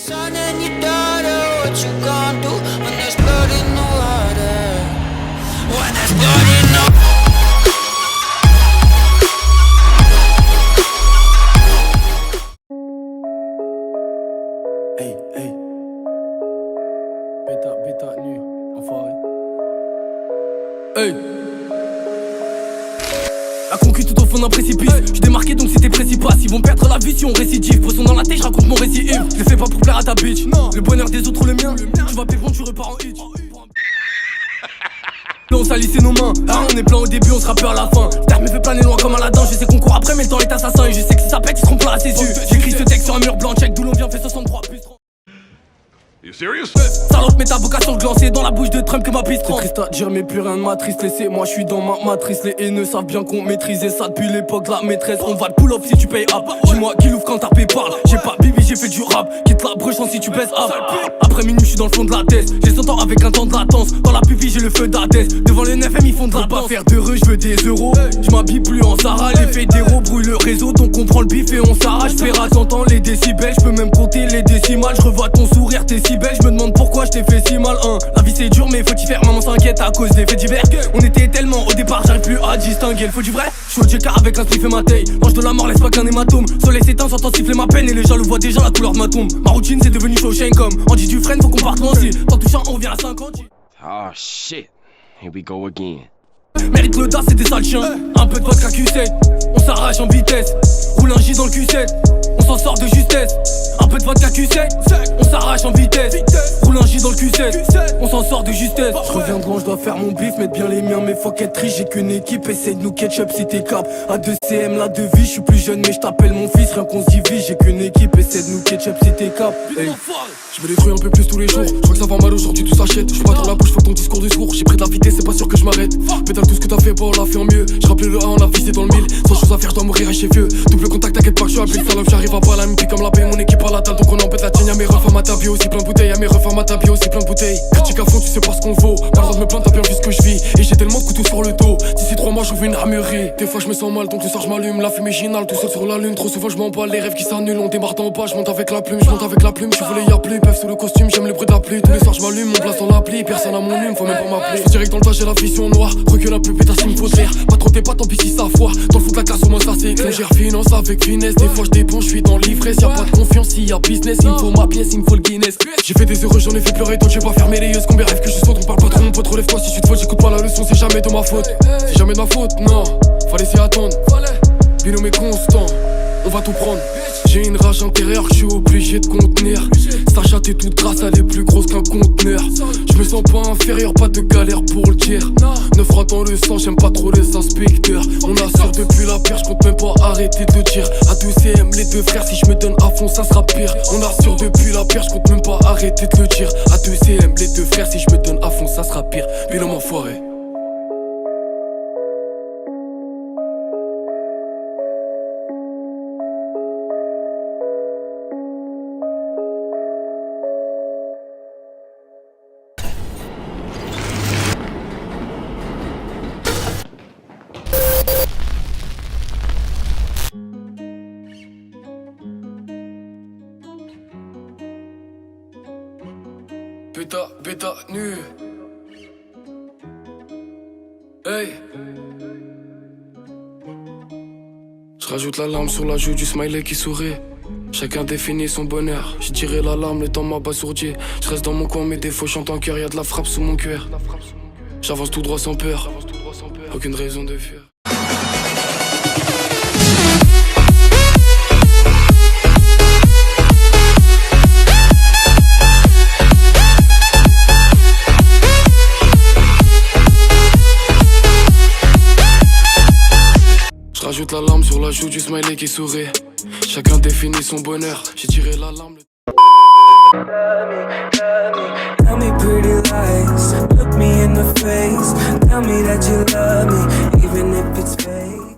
Son and your daughter, what you gon' do when there's blood in the water? When there's blood in the Hey, hey. Bêta nu, enfoiré. Hey. La concu tout au fond d'un précipice. J'suis démarqué donc c'était précipice. Ils vont perdre la vie si on récidive. Poisson dans la tête, j'raconte mon récit. Je le fais pas pour plaire à ta bitch. Le bonheur des autres ou le mien. Tu vas pépon, tu repars en hitch. On salissait nos mains, on est plein au début, on sera peur à la fin. Terre me fait planer loin comme Aladdin. Je sais qu'on court après mais le temps est assassin. Et je sais que si ça pète, ils seront pleins à ses yeux. J'écris ce texte sur un mur blanc, check d'où l'on vient, fait 63 plus 30. You serious? Salope, mets ta vocation glancée dans la bouche de Trump que ma piste. C'est triste à dire mais plus rien ne m'attriste. Laissez moi je suis dans ma matrice. Les haineux savent bien qu'on maîtrisait ça depuis l'époque de la maîtresse. On va te pull up si tu payes up. Dis-moi qui l'ouvre quand Tarpé parle. J'ai pas bibi, j'ai fait du rap. Quitte la bruche si tu baisses up. Après minuit je suis dans le fond de la tête. J'ai 100 ans avec un temps de latence. Dans la pupille j'ai le feu d'Adès. Devant le 9M ils font de la danse. Pas faire d'heureux, je veux des euros. Je m'habille plus en Zara. Les fédéraux brouillent le réseau. Donc on prend le bif et on s'arrache. Ferra t'entends les décibels. Je peux même compter les décimales. Je revois ton sourire, t'es si belle. Je me demande pourquoi je t'ai fait si mal, hein. La vie c'est dur mais faut y faire, maman s'inquiète à cause des faits divers. On était tellement au départ, j'arrive plus à distinguer le faux du vrai. Je suis au JK avec un spliff et ma taille. Mange de la mort, laisse pas qu'un hématome. Soleil s'éteint, j'entends siffler ma peine. Et les jaloux voient déjà la couleur de ma tombe. Ma routine c'est devenu Shawshank comme Andy Dufresne, faut qu'on parte loin si. Tant touchant, on revient à 50. Oh shit, here we go again. Mérite le das, c'est des sales chiens. Un peu de vodka Q7, on s'arrache en vitesse. Roule un J dans le Q7, on s'en sort de justesse. Un peu de vodka Q7, on s'arrache en vitesse. Roule un J dans le Q7, on s'en sort de justesse. Je reviens de loin, je dois faire mon bif, mettre bien les miens. Mais faut qu'être riche, j'ai qu'une équipe. Essaye de nous ketchup si t'es cap. A2CM, la devise, je suis plus jeune mais je t'appelle mon fils. Rien qu'on se divise, j'ai qu'une équipe. Essaye de nous ketchup si t'es cap. Hey. Je me détruis un peu plus tous les jours. Je crois que ça va mal aujourd'hui, tout s'achète. Je pas dans la bouche, faut ton discours du sourd. J'ai pris de la vitesse, c'est pas sûr que je m'arrête. Pédale tout ce que t'as fait, pas on l'a fait en mieux. Je rappelais le A, on l'a visé dans le mille. Sans chose à faire, je dois mourir chez vieux. Double contact, t'inquiète pas que je suis appelé salope. J'arrive à pas la musique comme la paix, mon équipe à la table. Donc on embête la tienne, y'a mes refs à ma table, aussi plein de bouteilles. Y'a mes refs à ma table, aussi plein de bouteilles. Critique à fond, tu sais pas ce qu'on vaut. Pas le droit de me plaindre, t'as bien vu ce que je vis. Et j'ai tellement de couteaux sur le dos. D'ici 3 mois, j'ouvre une armurerie. Des fois, je me sens mal, donc le soir, je m'allume. La fumée ginale, tout seul sur la lune. Trop souvent, je m'emballe, les rêves qui s'annulent. On démarre en bas, je monte avec la plume, je monte avec la plume. Je voulais y a plus, peuvent sous le costume, j'aime le bruit de la pluie. Tous les soirs, je m'allume, mon place dans l'appli. Personne à mon hume, faut même pas m'appeler. Je direct dans le tas, j'ai la vision noire. Recule un peu, pétasse, il me faut faire. Pas trop t'es pas, tant pis si ça foire. Dans le fond de la classe, au moins ça c'est clair. Gère finance avec finesse. Des fois, je dépense, je suis dans l'ivresse. Y'a pas de confiance, s'il y a business. Il me faut ma pièce, il me faut le Guinness. J'ai fait des heureux, j'en ai fait pleurer. Donc j'ai pas fermé les yeux. Combien rêve que je saute, on parle pas trop. Mon pote, relève-toi si tu te fautes. J'écoute pas la leçon, c'est jamais de ma faute. C'est jamais de ma faute, non. Fallait s'y attendre. Binôme est constant, on va tout prendre. J'ai une rage intérieure que je suis obligé de contenir. Sa chatte est toute grasse, elle est plus grosse qu'un conteneur. Je me sens pas inférieur, pas de galère pour le dire. 9 rats dans le sang, j'aime pas trop les inspecteurs. On assure depuis la pire, je compte même pas arrêter de dire. A2CM, les deux frères, si je me donne à fond, ça sera pire. On assure depuis la pire, je compte même pas arrêter de le dire. A2CM, les deux frères, si je me donne à fond, ça sera pire. Bilan enfoiré. Bêta nu. Hey. Je rajoute la larme sur la joue du smiley qui sourit. Chacun définit son bonheur. J'ai tiré la larme, le temps m'a abasourdi. Je reste dans mon coin, mes défauts chantent en cœur. Y'a de la frappe sous mon cuir. J'avance tout droit sans peur. Aucune raison de fuir. J'ajoute la larme sur la joue du smiley qui sourit. Chacun définit son bonheur. J'ai tiré la larme. Tell me pretty lies, look me in the face. Tell me that you love me, even if it's fake.